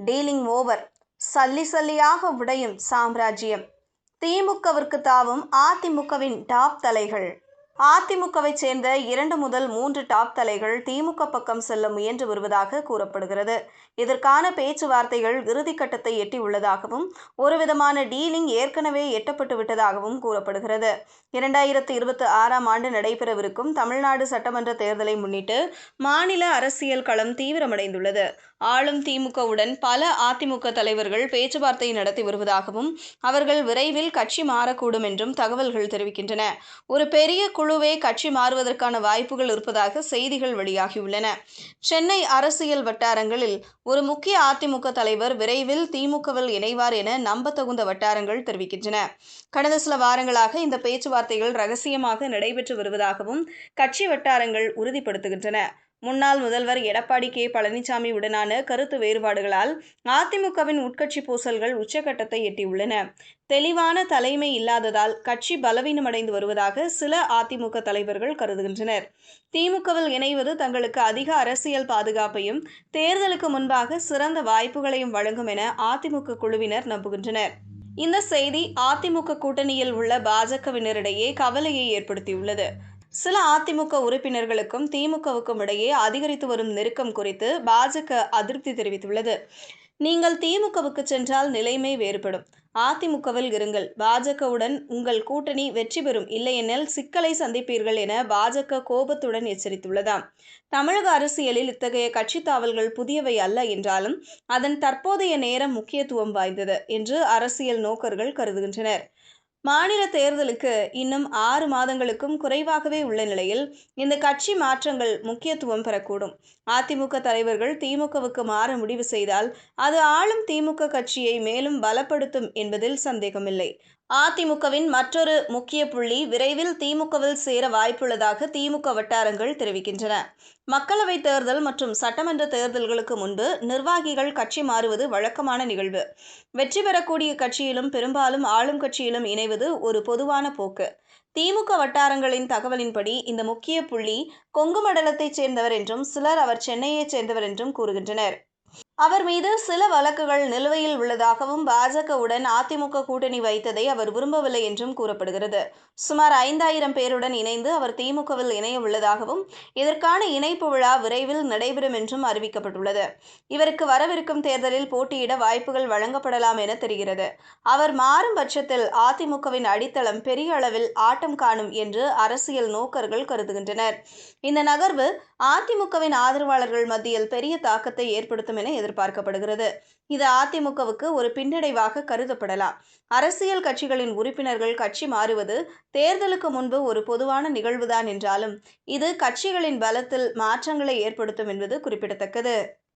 Dealing over. சல்லி சல்லியாக உடையும் சாம்ராஜ்யம். திமுகவிற்கு தாவும் அதிமுகவின் டாப் தலைகள். அதிமுகவை சேர்ந்த 2 முதல் 3 டாப் தலைகள் திமுக பக்கம் செல்ல முயன்று வருவதாக கூறப்படுகிறது. இதற்கான பேச்சுவார்த்தைகள் இறுதிக்கட்டத்தை எட்டியுள்ளதாகவும் ஒருவிதமான டீலிங் ஏற்கனவே எட்டப்பட்டு விட்டதாகவும் கூறப்படுகிறது. 2026ஆம் ஆண்டு நடைபெறவிருக்கும் தமிழ்நாடு சட்டமன்ற தேர்தலை முன்னிட்டு மாநில அரசியல் களம் தீவிரமடைந்துள்ளது. ஆளும் திமுகவுடன் பல அதிமுக தலைவர்கள் பேச்சுவார்த்தை நடத்தி வருவதாகவும் அவர்கள் விரைவில் கட்சி மாறக்கூடும் என்றும் தகவல்கள் தெரிவிக்கின்றன. ஒரு பெரிய குழுவே கட்சி மாறுவதற்கான வாய்ப்புகள் இருப்பதாக செய்திகள் வெளியாகியுள்ளன. சென்னை அரசியல் வட்டாரங்களில் ஒரு முக்கிய அதிமுக தலைவர் விரைவில் திமுகவில் இணைவார் என நம்பத்தகுந்த வட்டாரங்கள் தெரிவிக்கின்றன. கடந்த சில வாரங்களாக இந்த பேச்சுவார்த்தைகள் ரகசியமாக நடைபெற்று வருவதாகவும் கட்சி வட்டாரங்கள் உறுதிப்படுத்துகின்றன. முன்னாள் முதல்வர் எடப்பாடி கே. பழனிசாமி உடனான கருத்து வேறுபாடுகளால் அதிமுகவின் உட்கட்சி பூசல்கள் உச்சகட்டத்தை எட்டியுள்ளன. தெளிவான தலைமை இல்லாததால் கட்சி பலவீனமடைந்து வருவதாக சில அதிமுக தலைவர்கள் கருதுகின்றனர். திமுகவில் இணைவது தங்களுக்கு அதிக அரசியல் பாதுகாப்பையும் தேர்தலுக்கு முன்பாக சிறந்த வாய்ப்புகளையும் வழங்கும் என அதிமுக குழுவினர் நம்புகின்றனர். இந்த செய்தி அதிமுக கூட்டணியில் உள்ள பாஜகவினரிடையே கவலையை ஏற்படுத்தியுள்ளது. சில அதிமுக உறுப்பினர்களுக்கும் திமுகவுக்கும் இடையே அதிகரித்து வரும் நெருக்கம் குறித்து பாஜக அதிருப்தி தெரிவித்துள்ளது. நீங்கள் திமுகவுக்கு சென்றால் நிலைமை வேறுபடும். அதிமுகவில் இருங்கள். பாஜகவுடன் உங்கள் கூட்டணி வெற்றி பெறும், இல்லையெனில் சிக்கலை சந்திப்பீர்கள் என பாஜக கோபத்துடன் எச்சரித்துள்ளதாம். தமிழக அரசியலில் இத்தகைய கட்சி தாவல்கள் புதியவை அல்ல என்றாலும் அதன் தற்போதைய நேரம் முக்கியத்துவம் வாய்ந்தது என்று அரசியல் நோக்கர்கள் கருதுகின்றனர். மாநில தேர்தலுக்கு இன்னும் 6 மாதங்களுக்கும் குறைவாகவே உள்ள நிலையில் இந்த கட்சி மாற்றங்கள் முக்கியத்துவம் பெறக்கூடும். அதிமுக தலைவர்கள் திமுகவுக்கு மாற முடிவு செய்தால் அது ஆளும் திமுக கட்சியை மேலும் பலப்படுத்தும் என்பதில் சந்தேகமில்லை. அதிமுகவின் மற்றொரு முக்கிய புள்ளி விரைவில் திமுகவில் சேர வாய்ப்புள்ளதாக திமுக வட்டாரங்கள் தெரிவிக்கின்றன. மக்களவைத் தேர்தல் மற்றும் சட்டமன்ற தேர்தல்களுக்கு முன்பு நிர்வாகிகள் கட்சி மாறுவது வழக்கமான நிகழ்வு. வெற்றி பெறக்கூடிய கட்சியிலும் பெரும்பாலும் ஆளும் கட்சியிலும் இணைவது ஒரு பொதுவான போக்கு. திமுக வட்டாரங்களின் தகவலின்படி இந்த முக்கிய புள்ளி கொங்கு மண்டலத்தைச் சேர்ந்தவர் என்றும் சிலர் அவர் சென்னையைச் சேர்ந்தவர் என்றும் கூறுகின்றனர். அவர் மீது சில வழக்குகள் நிலுவையில் உள்ளதாகவும் பாஜகவுடன் அதிமுக கூட்டணி வைத்ததை அவர் விரும்பவில்லை என்றும் கூறப்படுகிறது. சுமார் 5000 பேருடன் இணைந்து அவர் திமுகவில் இணைய உள்ளதாகவும் இதற்கான இணைப்பு விழா விரைவில் நடைபெறும் என்றும் அறிவிக்கப்பட்டுள்ளது. இவருக்கு வரவிருக்கும் தேர்தலில் போட்டியிட வாய்ப்புகள் வழங்கப்படலாம் என தெரிகிறது. அவர் மாறும் பட்சத்தில் அதிமுகவின் அடித்தளம் பெரிய அளவில் ஆட்டம் காணும் என்று அரசியல் நோக்கர்கள் கருதுகின்றனர். இந்த நகர்வு அதிமுகவின் ஆதரவாளர்கள் மத்தியில் பெரிய தாக்கத்தை ஏற்படுத்தும் என எதிர்பார்க்கப்படுகிறது. இது அதிமுகவுக்கு ஒரு பின்னடைவாக கருதப்படலாம். அரசியல் கட்சிகளின் உறுப்பினர்கள் கட்சி மாறுவது தேர்தலுக்கு முன்பு ஒரு பொதுவான நிகழ்வுதான் என்றாலும் இது கட்சிகளின் பலத்தில் மாற்றங்களை ஏற்படுத்தும் என்பது குறிப்பிடத்தக்கது.